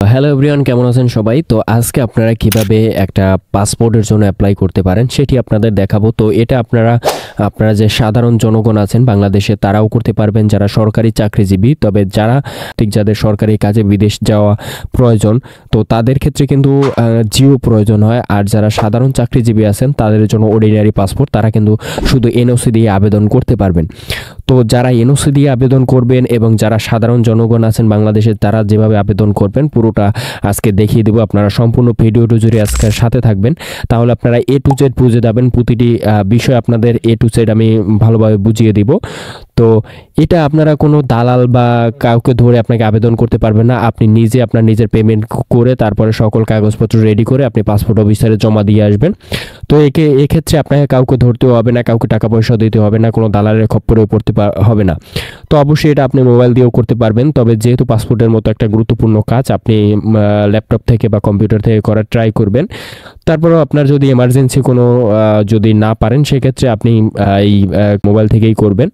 Hello everyone, কেমন আছেন সবাই? তো আজকে আপনারা কিভাবে একটা পাসপোর্টের জন্য অ্যাপ্লাই করতে পারেন সেটি আপনাদের দেখাবো। তো এটা আপনারা যে সাধারণ জনগণ আছেন বাংলাদেশে তারাও করতে পারবেন, যারা সরকারি চাকরিজীবী। তবে যাদের সরকারি কাজে বিদেশ যাওয়া প্রয়োজন, তো তাদের ক্ষেত্রে কিন্তু জিও প্রয়োজন হয়। আর যারা সাধারণ চাকরিজীবী আছেন তাদের জন্য অর্ডিনারি পাসপোর্ট, তারা কিন্তু শুধু এনওসি দিয়ে আবেদন করতে পারবেন। তো যারা এনওসি দিয়ে আবেদন করবেন এবং যারা সাধারণ জনগণ আছেন বাংলাদেশে তারা যেভাবে আবেদন করবেন পুরোটা আজকে দেখিয়ে দেবো। আপনারা সম্পূর্ণ ভিডিওটা জুড়ে আজকের সাথে থাকবেন, তাহলে আপনারা এ টু জেড বুঝে যাবেন। প্রতিটি বিষয় আপনাদের এ টু জেড আমি ভালোভাবে বুঝিয়ে দিব। তো এটা আপনারা কোনো দালাল বা কাউকে ধরে আপনাকে আবেদন করতে পারবেন না। আপনি নিজে আপনার নিজের পেমেন্ট করে তারপরে সকল কাগজপত্র রেডি করে আপনি পাসপোর্ট অফিসারে জমা দিয়ে আসবেন। তো এক্ষেত্রে আপনাকে কাউকে ধরতেও হবে না, কাউকে টাকা পয়সা দিতে হবে না, কোনো দালালের খপ্পরেও পড়তে হবে না। তো অবশ্যই এটা আপনি মোবাইল দিয়েও করতে পারবেন। তবে যেহেতু পাসপোর্টের মতো একটা গুরুত্বপূর্ণ কাজ, আপনি ল্যাপটপ থেকে বা কম্পিউটার থেকে করার ট্রাই করবেন। তারপরেও আপনার যদি এমার্জেন্সি কোনো যদি না পারেন সেক্ষেত্রে আপনি এই মোবাইল থেকেই করবেন।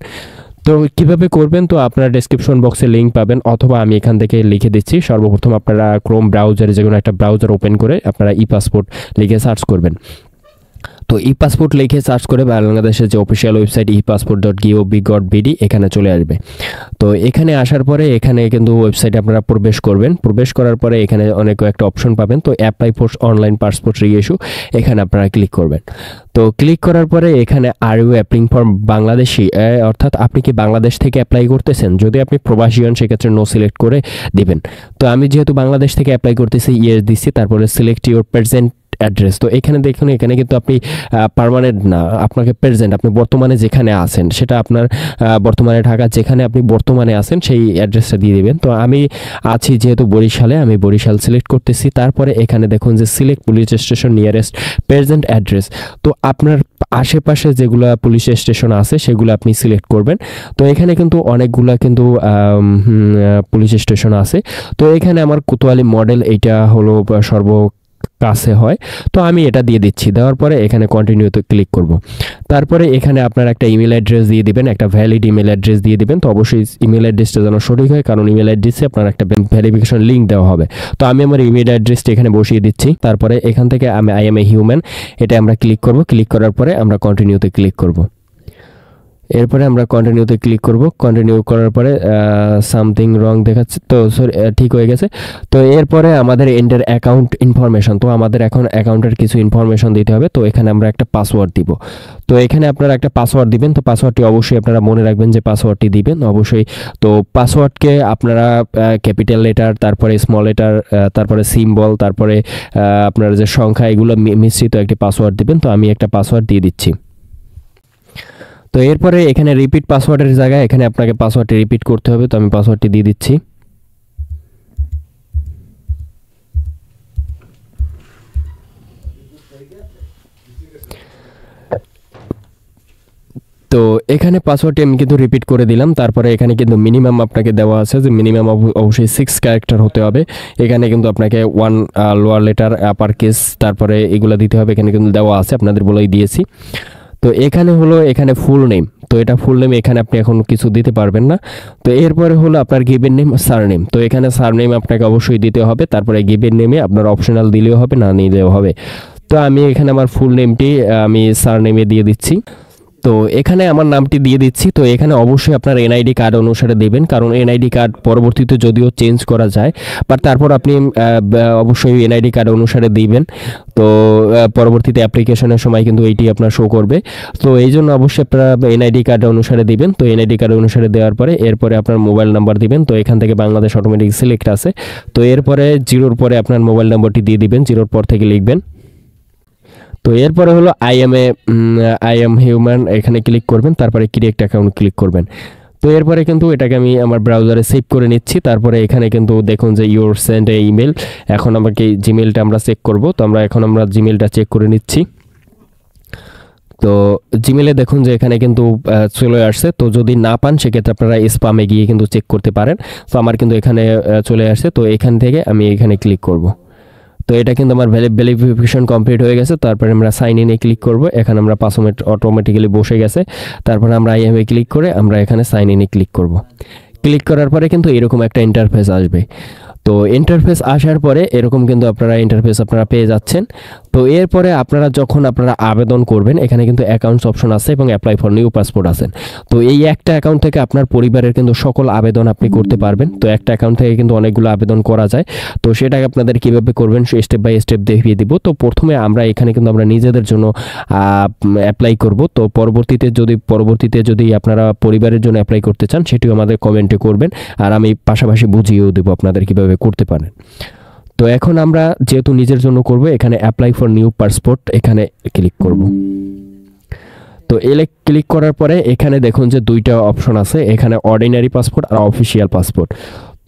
তো কিভাবে করবেন, তো আপনারা ডেসক্রিপশন বক্সে লিঙ্ক পাবেন, অথবা আমি এখান থেকে লিখে দিচ্ছি। সর্বপ্রথম আপনারা ক্রোম ব্রাউজারে যে কোনো একটা ব্রাউজার ওপেন করে আপনারা ই পাসপোর্ট লিখে সার্চ করবেন। তো ই পাসপোর্ট লিখে সার্চ করে বাংলাদেশের যে অফিসিয়াল ওয়েবসাইট epassport.gov.bd এখানে চলে আসবে। তো এখানে আসার পরে এখানে কিন্তু ওয়েবসাইটে আপনারা প্রবেশ করবেন। প্রবেশ করার পরে এখানে অনেক একটা অপশন পাবেন। তো apply for online passport reissue, এখানে আপনারা ক্লিক করবেন। তো ক্লিক করার পরে এখানে are you applying for Bangladeshi, অর্থাৎ আপনি কি বাংলাদেশ থেকে অ্যাপ্লাই করতেছেন। যদি আপনি প্রবাসী হন সেক্ষেত্রে নো সিলেক্ট করে দিবেন। তো আমি যেহেতু বাংলাদেশ থেকে অ্যাপ্লাই করতেছি ইয়েস দিচ্ছি, তারপরে সিলেক্ট ইউর প্রেজেন্ট অ্যাড্রেস। তো এখানে দেখুন, এখানে কিন্তু আপনি পার্মানেন্ট না, আপনাকে প্রেজেন্ট, আপনি বর্তমানে যেখানে আছেন সেটা আপনার বর্তমানে ঢাকা যেখানে আপনি বর্তমানে আছেন সেই অ্যাড্রেসটা দিয়ে দেবেন। তো আমি আছি যেহেতু বরিশালে, আমি বরিশাল সিলেক্ট করতেছি। তারপরে এখানে দেখুন যে select police station nearest present address. তো আপনার আশেপাশে যেগুলো পুলিশ স্টেশন আছে সেগুলো আপনি সিলেক্ট করবেন। তো এখানে কিন্তু অনেকগুলা কিন্তু পুলিশ স্টেশন আছে। তো এখানে আমার কোতোয়ালি মডেল এইটা হলো কাছে হয়, তো আমি এটা দিয়ে দিচ্ছি। দেওয়ার পরে এখানে কন্টিনিউতে ক্লিক করব। তারপরে এখানে আপনার একটা ইমেল অ্যাড্রেস দিয়ে দিবেন, একটা ভ্যালিড ইমেল অ্যাড্রেস দিয়ে দিবেন। তো অবশ্যই ইমেল অ্যাড্রেসটা যেন সঠিক হয়, কারণ ইমেল অ্যাড্রেসে আপনার একটা ভেরিফিকেশন লিঙ্ক দেওয়া হবে। তো আমি আমার ইমেল অ্যাড্রেসটা এখানে বসিয়ে দিচ্ছি। তারপরে এখান থেকে আমি আই এম এ হিউম্যান এটা আমরা ক্লিক করব। ক্লিক করার পরে আমরা কন্টিনিউতে ক্লিক করব। এরপরে আমরা কন্টিনিউতে ক্লিক করব। কন্টিনিউ করার পরে সামথিং রং দেখাচ্ছে, তো সরি ঠিক হয়ে গেছে। তো এরপরে আমাদের এন্টার অ্যাকাউন্ট ইনফরমেশন, তো আমাদের এখন অ্যাকাউন্টের কিছু ইনফরমেশন দিতে হবে। তো এখানে আমরা একটা পাসওয়ার্ড দিব। তো এখানে আপনারা একটা পাসওয়ার্ড দিবেন। তো পাসওয়ার্ডটি অবশ্যই আপনারা মনে রাখবেন যে পাসওয়ার্ডটি দিবেন অবশ্যই। তো পাসওয়ার্ডকে আপনারা ক্যাপিটাল লেটার, তারপরে স্মল লেটার, তারপরে সিম্বল, তারপরে আপনার যে সংখ্যা, এগুলো মিশ্রিত একটি পাসওয়ার্ড দিবেন। তো আমি একটা পাসওয়ার্ড দিয়ে দিচ্ছি। তো এরপরে এখানে রিপিট পাসওয়ার্ডের জায়গায় এখানে আপনাকে পাসওয়ার্ডটি রিপিট করতে হবে। তো আমি পাসওয়ার্ডটি দিয়ে দিচ্ছি। তো এখানে পাসওয়ার্ডটি আমি কিন্তু রিপিট করে দিলাম। তারপরে এখানে কিন্তু মিনিমাম আপনাকে দেওয়া আছে যে মিনিমাম অবশ্যই 6 ক্যারেক্টার হতে হবে। এখানে কিন্তু আপনাকে 1 লোয়ার লেটার, আপার কেস, তারপরে এগুলো দিতে হবে। এখানে কিন্তু দেওয়া আছে, আপনাদের বলেই দিয়েছি। তো এখানে হলো এখানে ফুল নেম, তো এটা ফুল নেম, এখানে আপনি এখন কিছু দিতে পারবেন না। তো এরপরে হলো আপনার গিভেন নেম, সারনেম। তো এখানে সারনেম আপনাকে অবশ্যই দিতে হবে। তারপরে গিভেন নেমে আপনার অপশনাল দিলেও হবে, না নিলেও হবে। তো আমি এখানে আমার ফুল নেমটি আমি সারনেমে দিয়ে দিচ্ছি। তো এখানে আমার নামটি দিয়ে দিচ্ছি। তো এখানে অবশ্যই আপনার এনআইডি কার্ড অনুসারে দেবেন, কারণ এনআইডি কার্ড পরবর্তীতে যদিও চেঞ্জ করা যায়, বাট তারপর আপনি অবশ্যই এনআইডি কার্ড অনুসারে দিবেন। তো পরবর্তীতে অ্যাপ্লিকেশনের সময় কিন্তু এইটি আপনার শো করবে। তো এই জন্য অবশ্যই আপনারা এনআইডি কার্ড অনুসারে দিবেন। তো এনআইডি কার্ড অনুসারে দেওয়ার পরে এরপরে আপনার মোবাইল নাম্বার দিবেন। তো এখান থেকে বাংলাদেশ অটোমেটিক সিলেক্ট আছে। তো এরপরে জিরোর পরে আপনার মোবাইল নাম্বারটি দিয়ে দিবেন, জিরোর পর থেকে লিখবেন। তো এরপরে হলো আই এম হিউম্যান, এখানে ক্লিক করবেন। তারপরে ক্রিয়েট অ্যাকাউন্ট ক্লিক করবেন। তো এরপরে কিন্তু এটাকে আমি আমার ব্রাউজারে সেভ করে নিচ্ছি। তারপরে এখানে কিন্তু দেখুন যে ইউর সেন্ড এ ইমেল। এখন আমাকে জিমেলটা আমরা চেক করব। তো আমরা জিমেলটা চেক করে নিচ্ছি। তো জিমেলে দেখুন যে এখানে কিন্তু চলে আসছে। তো যদি না পান সেক্ষেত্রে আপনারা স্প্যামে গিয়ে কিন্তু চেক করতে পারেন। তো আমার কিন্তু এখানে চলে আসছে। তো এখান থেকে আমি এখানে ক্লিক করব। তো এটা কিন্তু আমার ভেরিফিকেশন কমপ্লিট হয়ে গেছে। তারপরে আমরা সাইন ইনে ক্লিক করব। এখানে আমরা পাসওয়ার্ড অটোমেটিক্যালি বসে গেছে। তারপরে আমরা আইএমএ ক্লিক করে আমরা এখানে সাইন ইনে ক্লিক করব। ক্লিক করার পরে কিন্তু এরকম একটা ইন্টারফেস আসবে। তো ইন্টারফেস আসার পরে এরকম কিন্তু আপনারা ইন্টারফেস আপনারা পেয়ে যাচ্ছেন। তো এরপরে আপনারা যখন আপনারা আবেদন করবেন, এখানে কিন্তু অ্যাকাউন্টস অপশন আছে এবং অ্যাপ্লাই ফর নিউ পাসপোর্ট আছে। তো এই একটা অ্যাকাউন্ট থেকে আপনার পরিবারের কিন্তু সকল আবেদন আপনি করতে পারবেন। তো একটা অ্যাকাউন্ট থেকে কিন্তু অনেকগুলো আবেদন করা যায়। তো সেটাকে আপনাদের কীভাবে করবেন স্টেপ বাই স্টেপ দেখিয়ে দিব। তো প্রথমে আমরা এখানে কিন্তু আমরা নিজেদের জন্য অ্যাপ্লাই করব। তো পরবর্তীতে যদি আপনারা পরিবারের জন্য অ্যাপ্লাই করতে চান, সেটিও আমাদের কমেন্টে করবেন, আর আমি পাশাপাশি বুঝিয়েও দেবো আপনাদের কীভাবে করতে পারেন। তো এখন আমরা যেহেতু নিজের জন্য করব, এখানে অ্যাপ্লাই ফর নিউ পাসপোর্ট এখানে ক্লিক করব। তো ক্লিক করার পরে এখানে দেখুন যে দুইটা অপশন আছে, এখানে অর্ডিনারি পাসপোর্ট আর অফিসিয়াল পাসপোর্ট।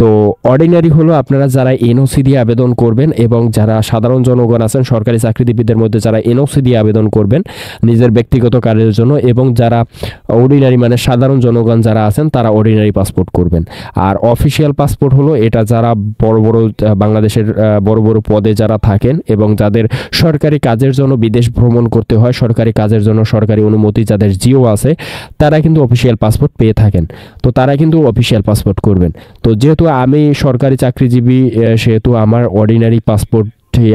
তো অর্ডিনারি হলো আপনারা যারা এনওসি দিয়ে আবেদন করবেন, এবং যারা সাধারণ জনগণ আছেন সরকারি চাকরিজীবীদের মধ্যে যারা এনওসি দিয়ে আবেদন করবেন নিজের ব্যক্তিগত কাজের জন্য, এবং যারা অর্ডিনারি মানে সাধারণ জনগণ যারা আছেন তারা অর্ডিনারি পাসপোর্ট করবেন। আর অফিসিয়াল পাসপোর্ট হলো এটা যারা বাংলাদেশের বড় বড় পদে যারা থাকেন এবং যাদের সরকারি কাজের জন্য বিদেশ ভ্রমণ করতে হয়, সরকারি কাজের জন্য সরকারি অনুমতি যাদের জিও আছে, তারা কিন্তু অফিসিয়াল পাসপোর্ট পেয়ে থাকেন। তো তারা কিন্তু অফিসিয়াল পাসপোর্ট করবেন। তো যেহেতু আমি সরকারি চাকরিজীবী, সেহেতু আমার অর্ডিনারি পাসপোর্ট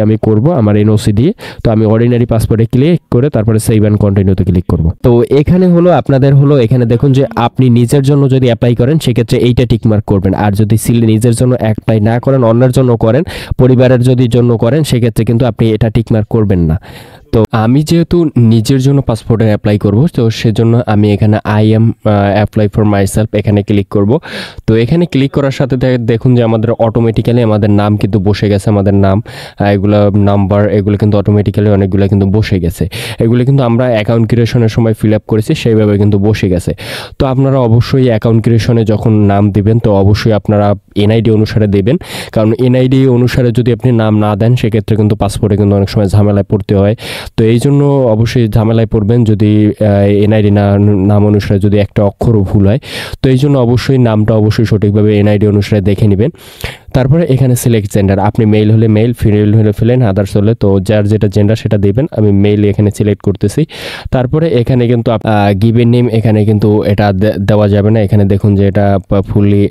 আমি করব আমার এনওসি দিয়ে। তো আমি অর্ডিনারি পাসপোর্টে ক্লিক করে তারপরে সেভ অ্যান্ড কন্টিনিউতে ক্লিক করব। তো এখানে হলো আপনাদের হলো এখানে দেখুন যে আপনি নিজের জন্য যদি অ্যাপ্লাই করেন সেক্ষেত্রে এইটা টিকমার্ক করবেন, আর যদি নিজের জন্য অ্যাপ্লাই না করেন অন্যের জন্য করেন, পরিবারের যদি জন্য করেন, সেক্ষেত্রে কিন্তু আপনি এটা টিকমার্ক করবেন না। তো আমি যেহেতু নিজের জন্য পাসপোর্টে অ্যাপ্লাই করব, তো সেজন্য আমি এখানে I am apply for myself এখানে ক্লিক করব। তো এখানে ক্লিক করার সাথে দেখুন যে আমাদের অটোমেটিক্যালি আমাদের নাম কিন্তু বসে গেছে, আমাদের নাম এগুলো নাম্বার এগুলো কিন্তু অটোমেটিক্যালি অনেকগুলো কিন্তু বসে গেছে। এগুলো কিন্তু আমরা অ্যাকাউন্ট ক্রিয়েশনের সময় ফিল আপ করেছি, সেইভাবে কিন্তু বসে গেছে। তো আপনারা অবশ্যই অ্যাকাউন্ট ক্রিয়েশনে যখন নাম দিবেন তো অবশ্যই আপনারা এনআইডি অনুসারে দেবেন, কারণ এনআইডি অনুসারে যদি আপনি নাম না দেন সেক্ষেত্রে কিন্তু পাসপোর্টে কিন্তু অনেক সময় ঝামেলায় পড়তে হয়। তো এই জন্য অবশ্যই ঝামেলায় পড়বেন যদি এনআইডি নাম অনুসারে যদি একটা অক্ষরও ভুল হয়। তো এই জন্য অবশ্যই নামটা অবশ্যই সঠিকভাবে এনআইডি অনুসারে দেখে নেবেন। তারপরে এখানে সিলেক্ট জেন্ডার, আপনি মেল হলে মেল, ফিমেল হলে ফিমেল, আদার্স হলে তো যার যেটা জেন্ডার সেটা দেবেন। আমি মেল এখানে সিলেক্ট করতেছি। তারপরে এখানে কিন্তু গিভেন নেম এখানে কিন্তু এটা দেওয়া যাবে না, এখানে দেখুন যে এটা ফুললি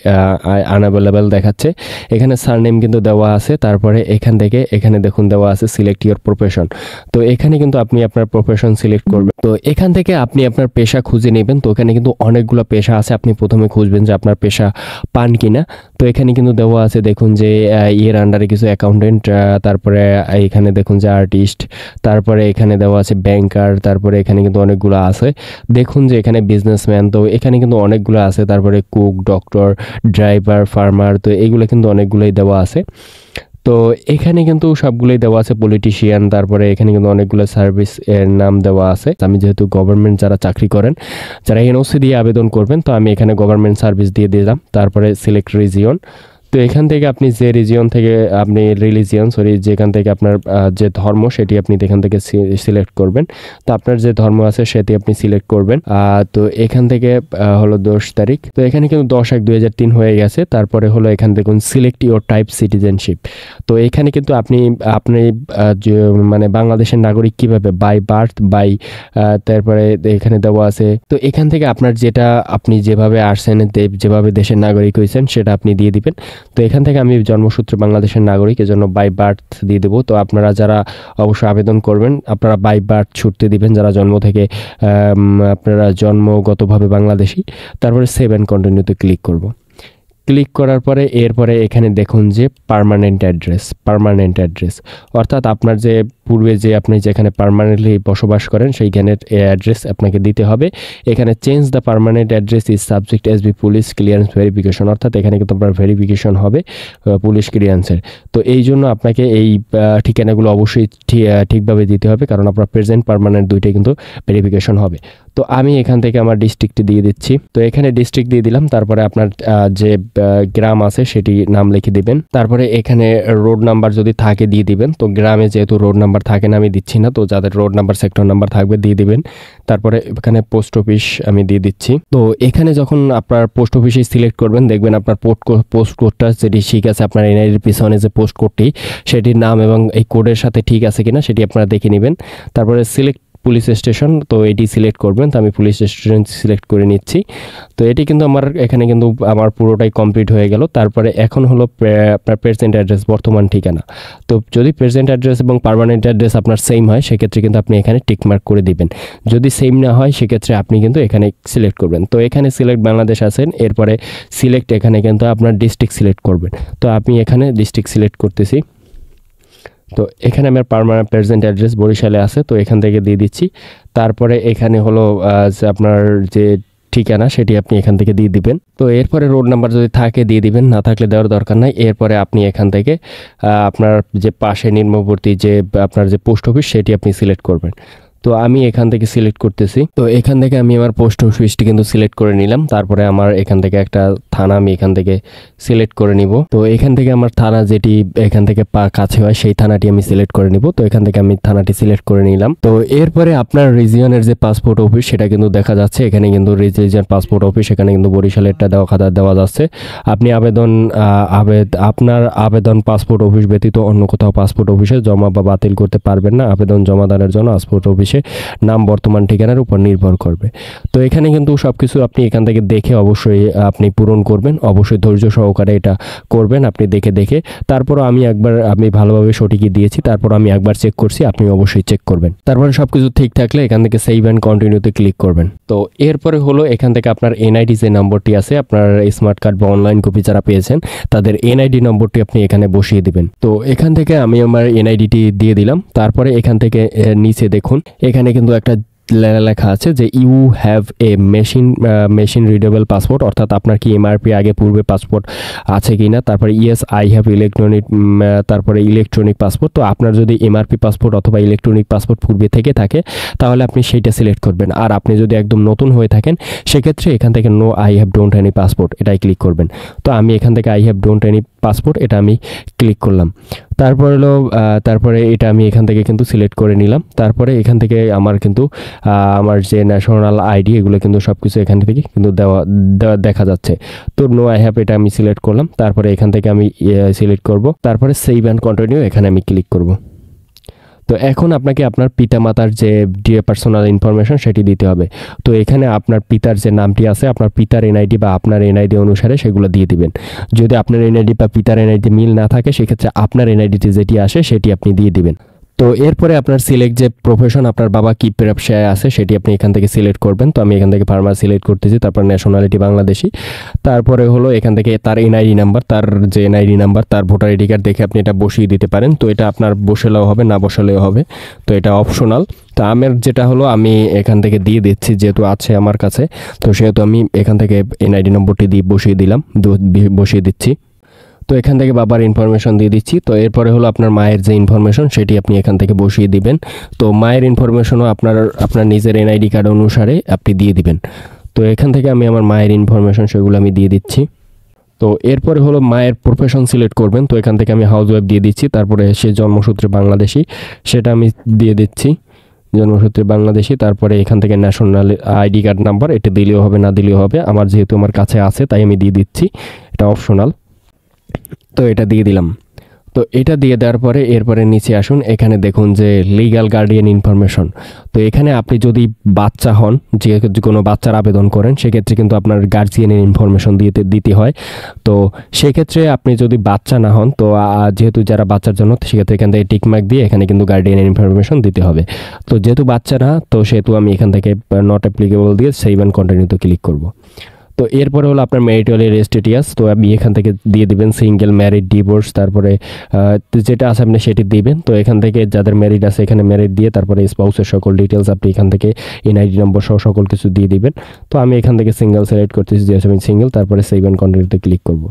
আনঅ্যাভেলেবল দেখাচ্ছে। এখানে সারনেম কিন্তু দেওয়া আছে। তারপরে এখান থেকে এখানে দেখুন দেওয়া আছে সিলেক্ট ইওর প্রফেশন। তো এখানে কিন্তু আপনি আপনার প্রফেশন সিলেক্ট করবেন। তো এখান থেকে আপনি আপনার পেশা খুঁজে নেবেন। তো এখানে কিন্তু অনেকগুলো পেশা আছে, আপনি প্রথমে খুঁজবেন যে আপনার পেশা পান কিনা। তো এখানে কিন্তু দেওয়া আছে দেখুন যে এর আন্ডারে কিছু অ্যাকাউন্টেন্ট, তারপরে এখানে দেখুন যে আর্টিস্ট, তারপরে এখানে দেওয়া আছে ব্যাংকার, তারপরে এখানে কিন্তু অনেকগুলো আছে। দেখুন যে এখানে বিজনেসম্যান, তো এখানে কিন্তু অনেকগুলো আছে। তারপরে কুক, ডক্টর, ড্রাইভার, ফার্মার, তো এগুলো কিন্তু অনেকগুলোই দেওয়া আছে। তো এখানে কিন্তু সবগুলোই দেওয়া আছে, পলিটিশিয়ান, তারপরে এখানে কিন্তু অনেকগুলো সার্ভিস এর নাম দেওয়া আছে। আমি যেহেতু গভর্নমেন্ট যারা চাকরি করেন, যারা এনওসি দিয়ে আবেদন করবেন, তো আমি এখানে গভর্নমেন্ট সার্ভিস দিয়ে দিলাম। তারপরে সিলেক্ট রিজিয়ন, তো এখান থেকে আপনি যে রিজিয়ন থেকে আপনি যেখান থেকে আপনার যে ধর্ম সেটি আপনি এখান থেকে সিলেক্ট করবেন। তো আপনার যে ধর্ম আছে সেটি আপনি সিলেক্ট করবেন। তো এখান থেকে হলো 10 তারিখ, তো এখানে কিন্তু 10/1/2003 হয়ে গেছে। তারপরে হলো এখান দেখুন সিলেক্ট ইওর টাইপ সিটিজেনশিপ। তো এখানে কিন্তু আপনি মানে বাংলাদেশের নাগরিক কিভাবে, বাই বার্থ, বাই, তারপরে এখানে দেওয়া আছে। তো এখান থেকে আপনার যেটা আপনি যেভাবে আসছেন, যেভাবে দেশের নাগরিক হয়েছেন সেটা আপনি দিয়ে দিবেন। তো এখান থেকে আমি জন্মসূত্রে বাংলাদেশের নাগরিক, এজন্য বাই বার্থ দিয়ে দেবো। তো আপনারা যারা অবশ্যই আবেদন করবেন আপনারা বাই বার্থ ছুটতে দিবেন, যারা জন্ম থেকে আপনারা জন্মগতভাবে বাংলাদেশি। তারপরে সেভ অ্যান্ড কন্টিনিউতে ক্লিক করব। ক্লিক করার পরে এরপরে এখানে দেখুন যে পার্মানেন্ট অ্যাড্রেস, অর্থাৎ আপনার যে পূর্বে যে আপনি যেখানে পার্মানেন্টলি বসবাস করেন সেইখানের অ্যাড্রেস আপনাকে দিতে হবে। এখানে change the permanent address is subject S B police clearance verification, অর্থাৎ এখানে কিন্তু আপনার ভেরিফিকেশন হবে পুলিশ ক্লিয়ারেন্সের। তো এই জন্য আপনাকে এই ঠিকানাগুলো অবশ্যই ঠিকভাবে দিতে হবে, কারণ আপনার প্রেজেন্ট পার্মানেন্ট দুইটাই কিন্তু ভেরিফিকেশন হবে। তো আমি এখান থেকে আমার ডিস্ট্রিক্টটি দিয়ে দিচ্ছি। তো এখানে ডিস্ট্রিক্ট দিয়ে দিলাম। তারপরে আপনার যে গ্রাম আছে সেটি নাম লিখে দিবেন। তারপরে এখানে রোড নাম্বার যদি থাকে দিয়ে দিবেন। তো গ্রামে যেহেতু রোড নাম্বার থাকে না আমি দিচ্ছি না, তো যাদের রোড নাম্বার সেক্টর নাম্বার থাকবে দিয়ে দিবেন। তারপরে এখানে পোস্ট অফিস আমি দিয়ে দিচ্ছি। তো এখানে যখন আপনার পোস্ট অফিসে সিলেক্ট করবেন দেখবেন আপনার পোস্ট কোডটা যেটি ঠিক আছে, আপনার এনআইডির পিছনে যে পোস্ট কোডটি সেটির নাম এবং এই কোডের সাথে ঠিক আছে কিনা সেটি আপনারা দেখে নেবেন। তারপরে সিলেক্ট পুলিশ স্টেশন, তো এটি সিলেক্ট করবেন। তো আমি পুলিশ স্টেশন সিলেক্ট করে নিচ্ছি। তো এটি কিন্তু আমার এখানে কিন্তু আমার পুরোটাই কমপ্লিট হয়ে গেল। তারপরে এখন হলো আপনার প্রেজেন্ট অ্যাড্রেস, বর্তমান ঠিকানা। তো যদি প্রেজেন্ট অ্যাড্রেস এবং পার্মানেন্ট অ্যাড্রেস আপনার সেম হয় সেক্ষেত্রে কিন্তু আপনি এখানে টিক মার্ক করে দিবেন। যদি সেম না হয় সেক্ষেত্রে আপনি কিন্তু এখানে সিলেক্ট করবেন। তো এখানে সিলেক্ট বাংলাদেশ আছেন, এরপরে সিলেক্ট এখানে কিন্তু আপনার ডিস্ট্রিক্ট সিলেক্ট করবেন। তো আমি এখানে ডিস্ট্রিক্ট সিলেক্ট করতেছি। তো এখানে আমার পার্মানেন্ট প্রেজেন্ট অ্যাড্রেস বরিশালে আছে, তো এখান থেকে দিয়ে দিচ্ছি। তারপরে এখানে হলো যে আপনার যে ঠিকানা সেটি আপনি এখান থেকে দিয়ে দিবেন। তো এরপরে রোড নাম্বার যদি থাকে দিয়ে দিবেন, না থাকলে দেওয়ার দরকার নাই। এরপরে আপনি এখান থেকে আপনার যে পাশে নিম্নবর্তী যে আপনার যে পোস্ট অফিস সেটি আপনি সিলেক্ট করবেন। তো আমি এখান থেকে সিলেক্ট করতেছি। তো এখান থেকে আমি আমার পোস্ট অফিসটি কিন্তু সিলেক্ট করে নিলাম। তারপরে আমার এখান থেকে একটা থানা আমি এখান থেকে সিলেক্ট করে নিব। তো এখান থেকে আমার থানা যেটি এখান থেকে কাছে হয় সেই থানাটি আমি সিলেক্ট করে নিব। তো এখান থেকে আমি থানাটি সিলেক্ট করে নিলাম। তো এরপরে আপনার রিজিয়নের যে পাসপোর্ট অফিস সেটা কিন্তু দেখা যাচ্ছে। এখানে কিন্তু রিজিয়ন পাসপোর্ট অফিস, এখানে কিন্তু বরিশালেরটা দেওয়া যাচ্ছে। আপনি আপনার আবেদন পাসপোর্ট অফিস ব্যতীত অন্য কোথাও পাসপোর্ট অফিসে জমা বা বাতিল করতে পারবেন না। আবেদন জমাদানের জন্য পাসপোর্ট অফিসে নাম বর্তমান ঠিকানার উপর নির্ভর করবে। তো এখানে কিন্তু সবকিছু আপনি এখান থেকে দেখে অবশ্যই আপনি পূরণ করবেন। অবশ্যই ধৈর্য সহকারে এটা করবেন আপনি দেখে। তারপরও আমি ভালোভাবে সঠিকই দিয়েছি। তারপর আমি একবার চেক করছি, আপনি অবশ্যই চেক করবেন। তারপরে সবকিছু ঠিক থাকলে এখান থেকে সেভ অ্যান্ড কন্টিনিউতে ক্লিক করবেন। তো এরপরে হলো এখান থেকে আপনার এনআইডি যে নম্বরটি আছে, আপনার স্মার্ট কার্ড বা অনলাইন কপি যারা পেয়েছেন তাদের এনআইডি নম্বরটি আপনি এখানে বসিয়ে দিবেন। তো এখান থেকে আমি আমার এনআইডিটি দিয়ে দিলাম। তারপরে এখান থেকে নিচে দেখুন এখানে কিন্তু একটা লেখা আছে যে you have a machine readable passport, অর্থাৎ আপনার কি এমআরপি আগে পূর্বে পাসপোর্ট আছে কি না। তারপরে yes I have electronic passport. তো আপনার যদি এমআরপি পাসপোর্ট অথবা ইলেকট্রনিক পাসপোর্ট পূর্বে থেকে থাকে তাহলে আপনি সেইটা সিলেক্ট করবেন। আর আপনি যদি একদম নতুন হয়ে থাকেন সেক্ষেত্রে এখান থেকে no I have don't any passport এটাই ক্লিক করবেন। তো আমি এখান থেকে I have don't any passport এটা আমি ক্লিক করলাম। তারপরে এটা আমি এখান থেকে কিন্তু সিলেক্ট করে নিলাম। তারপরে এখান থেকে আমার কিন্তু আমার যে ন্যাশনাল আইডি এগুলো কিন্তু সব কিছু এখান থেকে কিন্তু দেখা যাচ্ছে। তো নো আই হ্যাভ এটা আমি সিলেক্ট করলাম। তারপরে এখান থেকে আমি সিলেক্ট করব। তারপরে সেভ অ্যান্ড কন্টিনিউ এখানে আমি ক্লিক করব। তো এখন আপনাকে আপনার পিতামাতার যে পার্সোনাল ইনফরমেশন সেটি দিতে হবে। তো এখানে আপনার পিতার যে নামটি আছে, আপনার পিতার এনআইডি বা আপনার এনআইডি অনুসারে সেগুলো দিয়ে দিবেন। যদি আপনার এনআইডি বা পিতার এনআইডি মিল না থাকে সেক্ষেত্রে আপনার এনআইডিটি যেটি আসে সেটি আপনি দিয়ে দিবেন। তো এরপরে আপনার সিলেক্ট যে প্রফেশন আপনার বাবা কি ব্যবসায় আছে সেটি আপনি এখান থেকে সিলেক্ট করবেন। তো আমি এখান থেকে ফার্মার সিলেক্ট করতেছি। তারপর ন্যাশনালিটি বাংলাদেশি। তারপরে হলো এখান থেকে তার এনআইডি নাম্বার, তার ভোটার আইডি কার্ড দেখে আপনি এটা বসিয়ে দিতে পারেন। তো এটা আপনার বসালেও হবে, না বসালেও হবে, তো এটা অপশনাল। তো আমার যেটা হলো আমি এখান থেকে দিয়ে দিচ্ছি, যেহেতু আছে আমার কাছে তো সেহেতু আমি এখান থেকে এনআইডি নম্বরটি বসিয়ে দিচ্ছি। তো এখান থেকে বাবার ইনফরমেশন দিয়ে দিচ্ছি। তো এরপরে হলো আপনার মায়ের যে ইনফরমেশন সেটি আপনি এখান থেকে বসিয়ে দিবেন। তো মায়ের ইনফরমেশনও আপনার নিজের এনআইডি কার্ড অনুসারে আপনি দিয়ে দিবেন। তো এখান থেকে আমি আমার মায়ের ইনফরমেশন সেগুলো আমি দিয়ে দিচ্ছি। তো এরপরে হলো মায়ের প্রফেশন সিলেক্ট করবেন। তো এখান থেকে আমি হাউসওয়াইফ দিয়ে দিচ্ছি। তারপরে সে জন্মসূত্রে বাংলাদেশি সেটা আমি দিয়ে দিচ্ছি, জন্মসূত্রে বাংলাদেশি। তারপরে এখান থেকে ন্যাশনাল আইডি কার্ড নাম্বার এটা দিলেও হবে, না দিলেও হবে, আমার যেহেতু আমার কাছে আছে তাই আমি দিয়ে দিচ্ছি, এটা অপশনাল। তো এটা দিয়ে দিলাম। তো এটা দিয়ে দেওয়ার পরে এরপরে নিচে আসুন, এখানে দেখুন যে লিগ্যাল গার্ডিয়ান ইনফরমেশন। তো এখানে আপনি যদি বাচ্চা হন, যে কোনো বাচ্চার আবেদন করেন সেক্ষেত্রে কিন্তু আপনার গার্জিয়ানের ইনফরমেশন দিতে হয়। তো সেক্ষেত্রে আপনি যদি বাচ্চা না হন, তো যেহেতু যারা বাচ্চার জন্য, সেক্ষেত্রে এখান থেকে টিকমার্ক দিয়ে এখানে কিন্তু গার্ডিয়ানের ইনফরমেশন দিতে হবে। তো যেহেতু বাচ্চা না, তো সেহেতু আমি এখান থেকে নট অ্যাপ্লিকেবল দিয়ে সেভ অ্যান্ড কন্টিনিউতে ক্লিক করব। তো এরপরে হলো আপনার ম্যারিটাল স্ট্যাটাস। তো আপনি এখান থেকে দিয়ে দিবেন সিঙ্গেল, ম্যারিড, ডিভোর্স, তারপরে যেটা আছে আপনি সেটি দিবেন। তো এখান থেকে যাদের ম্যারিড আছে এখানে ম্যারিড দিয়ে তারপরে স্পাউসের সকল ডিটেলস আপনি এখান থেকে এনআইডি নম্বর সহ সকল কিছু দিয়ে দিবেন। তো আমি এখান থেকে সিঙ্গেল সিলেক্ট করতেছি, যেহেতু আমি সিঙ্গেল। তারপরে সেভ অ্যান্ড কন্টিনিউতে ক্লিক করব।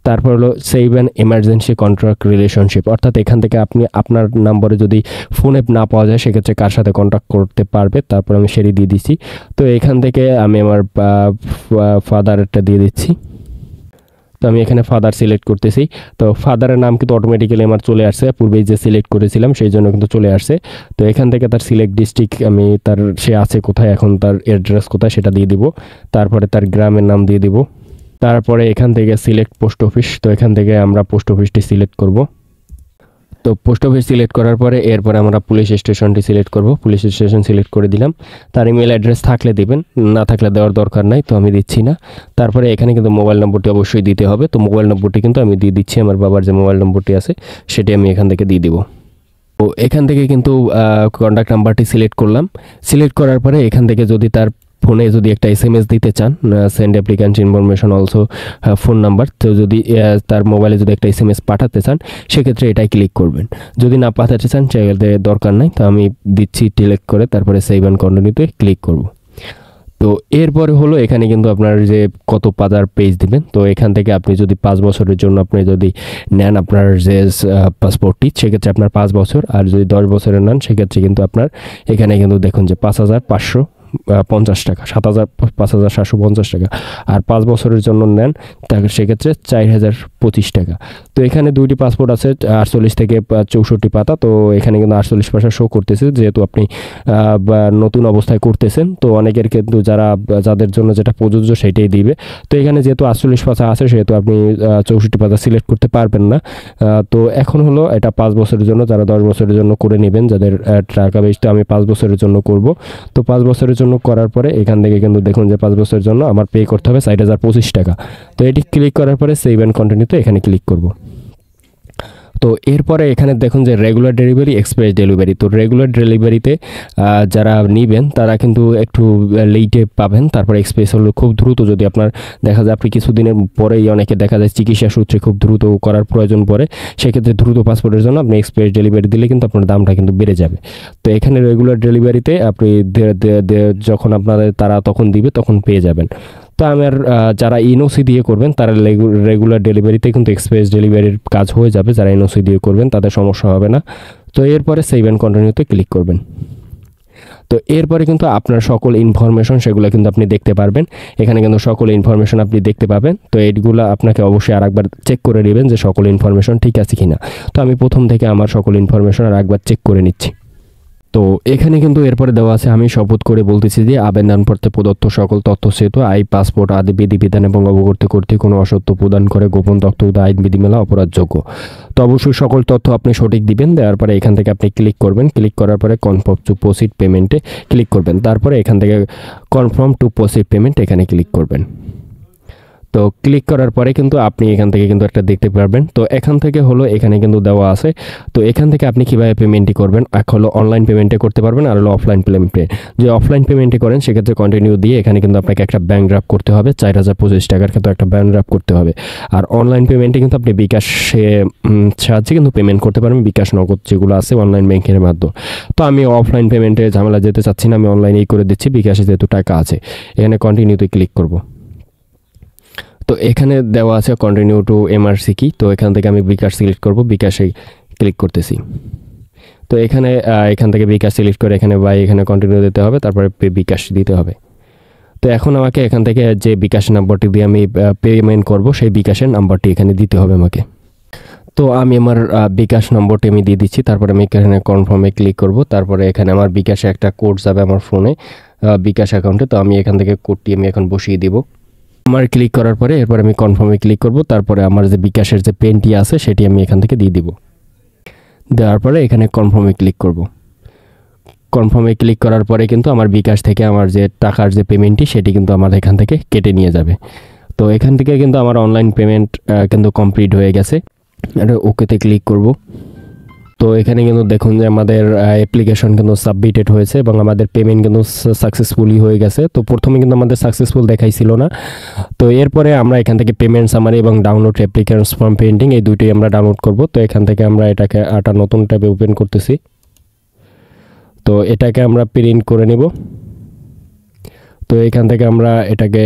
তারপর হলো save and emergency contract relationship, অর্থাৎ এখান থেকে আপনি আপনার নম্বরে যদি ফোনে না পাওয়া যায় সেক্ষেত্রে কার সাথে কন্ট্যাক্ট করতে পারবে, তারপর আমি সেটি দিয়ে দিচ্ছি। তো এখান থেকে আমি আমার ফাদারটা দিয়ে দিচ্ছি। তো আমি এখানে ফাদার সিলেক্ট করতেছি। তো ফাদারের নাম কিন্তু অটোমেটিক্যালি আমার চলে আসছে, পূর্বেই যে সিলেক্ট করেছিলাম সেই জন্য কিন্তু চলে আসছে। তো এখান থেকে তার সিলেক্ট ডিস্ট্রিক্ট আমি সে আছে কোথায়, এখন তার অ্যাড্রেস কোথায় সেটা দিয়ে দিব। তারপরে তার গ্রামের নাম দিয়ে দিব। তারপরে এখান থেকে সিলেক্ট পোস্ট অফিস। তো এখান থেকে আমরা পোস্ট অফিসটি সিলেক্ট করব। তো পোস্ট অফিস সিলেক্ট করার পরে এরপরে আমরা পুলিশ স্টেশনটি সিলেক্ট করব। পুলিশ স্টেশন সিলেক্ট করে দিলাম। তার ইমেল অ্যাড্রেস থাকলে দিবেন, না থাকলে দেওয়ার দরকার নাই, তো আমি দিচ্ছি না। তারপরে এখানে কিন্তু মোবাইল নম্বরটি অবশ্যই দিতে হবে। তো মোবাইল নম্বরটি কিন্তু আমি দিয়ে দিচ্ছি, আমার বাবার যে মোবাইল নম্বরটি আছে সেটি আমি এখান থেকে দিয়ে দিব। তো এখান থেকে কিন্তু কন্ট্যাক্ট নাম্বারটি সিলেক্ট করলাম। সিলেক্ট করার পরে এখান থেকে যদি তার ফোনে যদি একটা SMS দিতে চান, send applicant information also phone number, তো যদি তার মোবাইলে যদি একটা SMS পাঠাতে চান সেক্ষেত্রে এটাই ক্লিক করবেন। যদি না পাঠাতে চান সেক্ষেত্রে দরকার নাই, তো আমি দিচ্ছি সিলেক্ট করে তারপরে সেভ অ্যান্ড কন্টিনিউতে ক্লিক করব। তো এরপরে হলো এখানে কিন্তু আপনার যে কত পাতার পেজ দিবেন। তো এখান থেকে আপনি যদি 5 বছরের জন্য আপনি যদি নেন আপনার যে পাসপোর্টটি, সেক্ষেত্রে আপনার 5 বছর, আর যদি 10 বছরের নেন সেক্ষেত্রে কিন্তু আপনার এখানে কিন্তু দেখুন যে 5,550 টাকা, 5,750 টাকা। আর 5 বছরের জন্য নেন তাহলে সেক্ষেত্রে 4,025 টাকা। তো এখানে দুইটি পাসপোর্ট আছে, 48 থেকে 64 পাতা। তো এখানে কিন্তু 48 পাতা শো করতেছে, যেহেতু আপনি নতুন অবস্থায় করতেছেন। তো অনেকের কিন্তু যাদের জন্য যেটা প্রযোজ্য সেটাই দিবে। তো এখানে যেহেতু 48 পাতা আছে সেহেতু আপনি 64 পাতা সিলেক্ট করতে পারবেন না। তো এখন হলো এটা 5 বছরের জন্য, যারা 10 বছরের জন্য করে নেবেন, যাদের টাকা বেশি। তো আমি 5 বছরের জন্য করব। তো 5 বছরের জন্য করার পরে এখান থেকে কিন্তু দেখুন যে 5 বছরের জন্য আমার পে করতে হবে 60,025 টাকা। তো এটি ক্লিক করার পরে সেভ অ্যান্ড কন্টিনিউতে এখানে ক্লিক করব। তো এরপরে এখানে দেখুন যে রেগুলার ডেলিভারি, এক্সপ্রেস ডেলিভারি। তো রেগুলার ডেলিভারিতে যারা নেবেন তারা কিন্তু একটু লেটে পাবেন। তারপরে এক্সপ্রেস হলো খুব দ্রুত, যদি আপনার দেখা যায় আপনি কিছুদিনের পরেই অনেকে দেখা যায় চিকিৎসা সূত্রে খুব দ্রুত করার প্রয়োজন পড়ে, সেক্ষেত্রে দ্রুত পাসপোর্টের জন্য আপনি এক্সপ্রেস ডেলিভারি দিলে কিন্তু আপনার দামটা কিন্তু বেড়ে যাবে। তো এখানে রেগুলার ডেলিভারিতে আপনি যখন আপনাদের তারা তখন দিবে তখন পেয়ে যাবেন। তো আমার যারা এনওসি দিয়ে করবেন তারা রেগুলার ডেলিভারিতে কিন্তু এক্সপ্রেস ডেলিভারির কাজ হয়ে যাবে। যারা এনওসি দিয়ে করবেন তাদের সমস্যা হবে না। তো এরপরে সেভ অ্যান্ড কন্টিনিউতে ক্লিক করবেন। তো এরপরে কিন্তু আপনার সকল ইনফরমেশন সেগুলো কিন্তু আপনি দেখতে পারবেন। এখানে কিন্তু সকল ইনফরমেশন আপনি দেখতে পাবেন। তো এইগুলো আপনাকে অবশ্যই আরেকবার চেক করে নেবেন যে সকল ইনফরমেশন ঠিক আছে কিনা। তো আমি প্রথম থেকে আমার সকল ইনফরমেশন আরেকবার চেক করে নিচ্ছি। তো এখানে কিন্তু এরপরে দেওয়া আছে, আমি শপথ করে বলতেছি যে আবেদনপত্রে প্রদত্ত সকল তথ্য সেতু পাসপোর্ট আদি বিধিবিধান এবং অবগতি কর্তৃক কোনো অসত্য প্রদান করে গোপন তথ্য আইন বিধিমেলা অপরাধযোগ্য। তো অবশ্যই সকল তথ্য আপনি সঠিক দিবেন। দেওয়ার পরে এখান থেকে আপনি ক্লিক করবেন। ক্লিক করার পরে কনফার্ম টু প্রসিড পেমেন্টে ক্লিক করবেন। তারপরে এখান থেকে কনফার্ম টু প্রসিড পেমেন্ট এখানে ক্লিক করবেন। তো ক্লিক করার পরে কিন্তু আপনি এখান থেকে কিন্তু একটা দেখতে পারবেন। তো এখান থেকে হলো এখানে কিন্তু দেওয়া আছে। তো এখান থেকে আপনি কীভাবে পেমেন্টটি করবেন, এক হলো অনলাইন পেমেন্টে করতে পারবেন, আর হলো অফলাইন পেমেন্টে। যে অফলাইন পেমেন্টে করেন সেক্ষেত্রে কন্টিনিউ দিয়ে এখানে কিন্তু আপনাকে একটা ব্যাঙ্ক ড্রাফট করতে হবে, 4,025 টাকার কিন্তু একটা ব্যাঙ্ক ড্রাফট করতে হবে। আর অনলাইন পেমেন্টে কিন্তু আপনি বিকাশে সাহায্যে কিন্তু পেমেন্ট করতে পারবেন, বিকাশ নগদ যেগুলো আছে অনলাইন ব্যাংকের মাধ্যমে। তো আমি অফলাইন পেমেন্টে ঝামেলা যেতে চাচ্ছি না, আমি অনলাইনেই করে দিচ্ছি, বিকাশে যেহেতু টাকা আছে। এখানে কন্টিনিউতে ক্লিক করব। তো এখানে দেওয়া আছে কন্টিনিউ টু MRC কি। তো এখান থেকে আমি বিকাশ সিলেক্ট করব, বিকাশে ক্লিক করতেছি। তো এখান থেকে বিকাশ সিলেক্ট করে এখানে এখানে কন্টিনিউ দিতে হবে, তারপরে বিকাশ দিতে হবে। তো এখন আমাকে এখান থেকে যে বিকাশ নাম্বারটি দিয়ে আমি পেমেন্ট করব সেই বিকাশের নাম্বারটি এখানে দিতে হবে আমাকে। তো আমি আমার বিকাশ নম্বরটি আমি দিয়ে দিচ্ছি। তারপরে আমি এখানে কনফার্মে ক্লিক করব। তারপরে এখানে আমার বিকাশে একটা কোড যাবে আমার ফোনে, বিকাশ অ্যাকাউন্টে। তো আমি এখান থেকে কোডটি আমি এখন বসিয়ে দিব। আমার ক্লিক করার পরে এরপর আমি কনফার্মে ক্লিক করব। তারপরে আমার যে বিকাশের যে পেনটি আছে সেটি আমি এখান থেকে দিয়ে দিব। দেওয়ার পরে এখানে কনফার্মে ক্লিক করব। কনফার্মে ক্লিক করার পরে কিন্তু আমার বিকাশ থেকে আমার যে টাকার যে পেমেন্টটি সেটি কিন্তু আমার এখান থেকে কেটে নিয়ে যাবে। তো এখান থেকে কিন্তু আমার অনলাইন পেমেন্ট কিন্তু কমপ্লিট হয়ে গেছে। এটা ওকেতে ক্লিক করব। তো এখানে কিন্তু দেখুন যে আমাদের অ্যাপ্লিকেশন কিন্তু সাবমিটেড হয়েছে এবং আমাদের পেমেন্ট কিন্তু সাকসেসফুলি হয়ে গেছে। তো প্রথমে কিন্তু আমাদের সাকসেসফুল দেখাইছিল না। তো এরপরে আমরা এখান থেকে পেমেন্ট সামারি এবং ডাউনলোড অ্যাপ্লিকেশন ফর্ম পেন্ডিং এই দুটোই আমরা ডাউনলোড করব। তো এখান থেকে আমরা এটাকে একটা নতুন ট্যাবে ওপেন করতেছি। তো এটাকে আমরা প্রিন্ট করে নিব। তো এখান থেকে আমরা এটাকে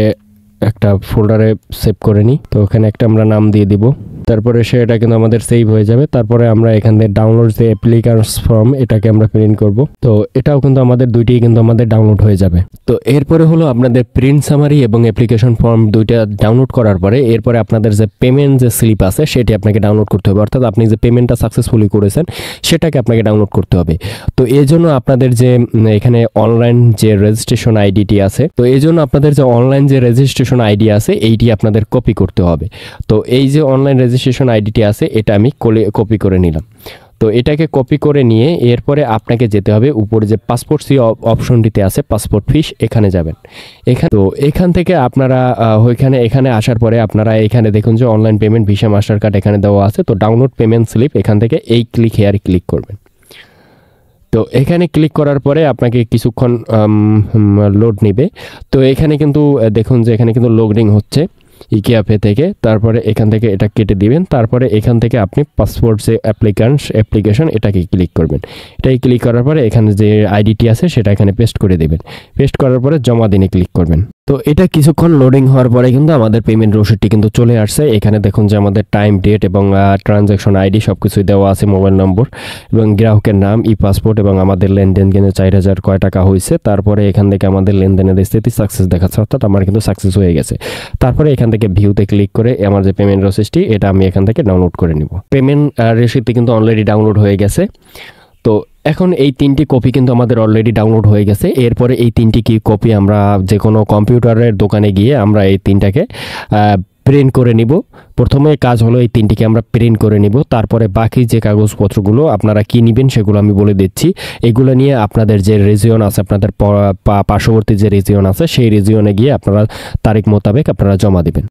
একটা ফোল্ডারে সেভ করে নিই। তো ওখানে একটা আমরা নাম দিয়ে দিব। তারপরে সেটা কিন্তু আমাদের সেভ হয়ে যাবে। তারপরে আমরা এখান থেকে ডাউনলোড যে অ্যাপ্লিকেশন ফর্ম এটাকে আমরা প্রিন্ট করব। তো এটাও কিন্তু আমাদের দুইটাই কিন্তু আমাদের ডাউনলোড হয়ে যাবে। তো এরপরে হলো আপনাদের প্রিন্ট সামারি এবং অ্যাপ্লিকেশন ফর্ম দুইটা ডাউনলোড করার পরে এরপরে আপনাদের যে পেমেন্ট যে স্লিপ আছে সেটি আপনাকে ডাউনলোড করতে হবে, অর্থাৎ আপনি যে পেমেন্টটা সাকসেসফুলি করেছেন সেটাকে আপনাকে ডাউনলোড করতে হবে। তো এই জন্য আপনাদের যে এখানে অনলাইন যে রেজিস্ট্রেশন আইডিটি আছে, তো এই জন্য আপনাদের যে অনলাইন যে রেজিস্ট্রেশন আইডি আছে এইটি আপনাদের কপি করতে হবে। তো এই যে অনলাইন রেজিস্ট্রেশন আইডিটি আছে এটা আমি কপি করে নিলাম। তো এটাকে কপি করে নিয়ে এরপরে আপনাকে যেতে হবে উপরে যে পাসপোর্ট সি অপশনটিতে আছে পাসপোর্ট ফিস, এখানে যাবেন। এখান থেকে আপনারা এখানে আসার পরে আপনারা এখানে দেখুন যে online payment visa master card এখানে দেওয়া আছে। তো ডাউনলোড পেমেন্ট স্লিপ, এখান থেকে এই ক্লিক হেয়ারে ক্লিক করবেন। তো এখানে ক্লিক করার পরে আপনাকে কিছুক্ষণ লোড নেবে। তো এখানে কিন্তু দেখুন যে এখানে কিন্তু লোডিং হচ্ছে ইকিয়াপে থেকে। তারপরে এখান থেকে এটা কেটে দিবেন। তারপরে এখান থেকে আপনি পাসপোর্ট যে অ্যাপ্লিকেশন এটাকে ক্লিক করবেন। এটাই ক্লিক করার পরে এখানে যে আইডিটি আছে সেটা এখানে পেস্ট করে দেবেন। পেস্ট করার পরে জমা দিনে ক্লিক করবেন। তো এটা কিছুক্ষণ লোডিং হওয়ার পরে কিন্তু আমাদের পেমেন্ট রসিদটি কিন্তু চলে আসছে। এখানে দেখুন যে আমাদের টাইম, ডেট এবং ট্রানজ্যাকশন আইডি সব কিছুই দেওয়া আছে, মোবাইল নম্বর এবং গ্রাহকের নাম, ই পাসপোর্ট এবং আমাদের লেনদেন কিন্তু 4000 কয় টাকা হয়েছে। তারপরে এখান থেকে আমাদের লেনদেনের স্থিতি সাকসেস দেখাচ্ছে, অর্থাৎ আমার কিন্তু সাকসেস হয়ে গেছে। তারপরে এখান থেকে ভিউতে ক্লিক করে আমার যে পেমেন্ট রসিদটি এটা আমি এখান থেকে ডাউনলোড করে নিব। পেমেন্ট রসিদটি কিন্তু অলরেডি ডাউনলোড হয়ে গেছে। তো এখন এই 3টি কপি কিন্তু আমাদের অলরেডি ডাউনলোড হয়ে গেছে। এরপরে এই 3টি কপি আমরা যে কোনো কম্পিউটারের দোকানে গিয়ে আমরা এই 3টাকে প্রিন্ট করে নিব। প্রথমে কাজ হলো এই 3টিকে আমরা প্রিন্ট করে নিব। তারপরে বাকি যে কাগজপত্রগুলো আপনারা কি নেবেন সেগুলো আমি বলে দিচ্ছি। এগুলো নিয়ে আপনাদের যে রিজিয়ন আছে, আপনাদের পার্শ্ববর্তী যে রিজিয়ন আছে সেই রিজিয়নে গিয়ে আপনারা তারিখ মোতাবেক আপনারা জমা দিবেন।